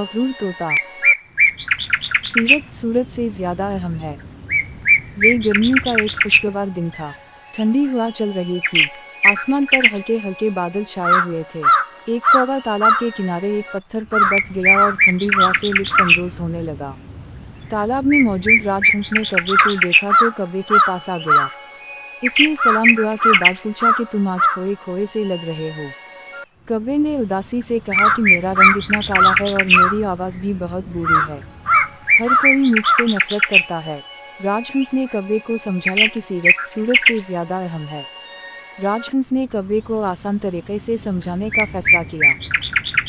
मगरूर तोता। सीरत सूरत से ज़्यादा अहम है। ये गर्मियों का एक खुशगवार दिन था। ठंडी हवा चल रही थी। आसमान पर हल्के हल्के बादल छाए हुए थे। एक कौवा तालाब के किनारे एक पत्थर पर बैठ गया और ठंडी हवा से लुत्फ़अंदोज़ होने लगा। तालाब में मौजूद राजहंस ने कौवे को देखा तो कौवे के पास आ गया। इसने सलाम दुआ के बाद पूछा कि तुम आज खोए खोए से लग रहे हो। कौवे ने उदासी से कहा कि मेरा रंग इतना काला है और मेरी आवाज़ भी बहुत बुरी है। हर कोई मुझसे नफरत करता है। राजहंस ने कौवे को समझाया कि सीरत सूरत से ज़्यादा अहम है। राजहंस ने कौवे को आसान तरीके से समझाने का फैसला किया।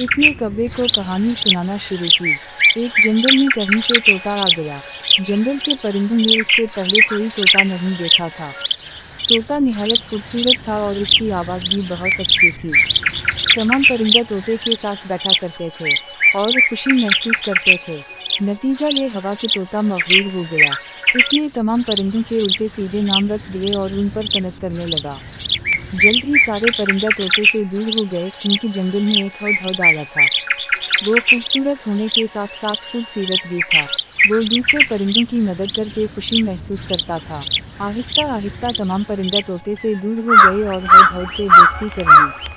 इसने कौवे को कहानी सुनाना शुरू की। एक जंगल में कहीं से तोता आ गया। जंगल के परिंदों ने इससे पहले कोई तोता नहीं देखा था। तोता निहायत खूबसूरत था और इसकी आवाज़ भी बहुत अच्छी थी। तमाम परिंदे तोते के साथ बैठा करते थे और खुशी महसूस करते थे। नतीजा ये हुआ कि तोता मगरूर हो गया। इसने तमाम परिंदों के उल्टे सीधे नाम रख दिए और उन पर तनस करने लगा। जल्द ही सारे परिंदे तोते से दूर हो गए क्योंकि जंगल में एक हुदहुद आया था। वो खूबसूरत होने के साथ साथ खूबसूरत भी था। वो दूसरे परिंदों की मदद करके खुशी महसूस करता था। आहिस्ता आहिस्ता तमाम परिंदे तोते से दूर हो गए और हुदहुद से दोस्ती कर ली।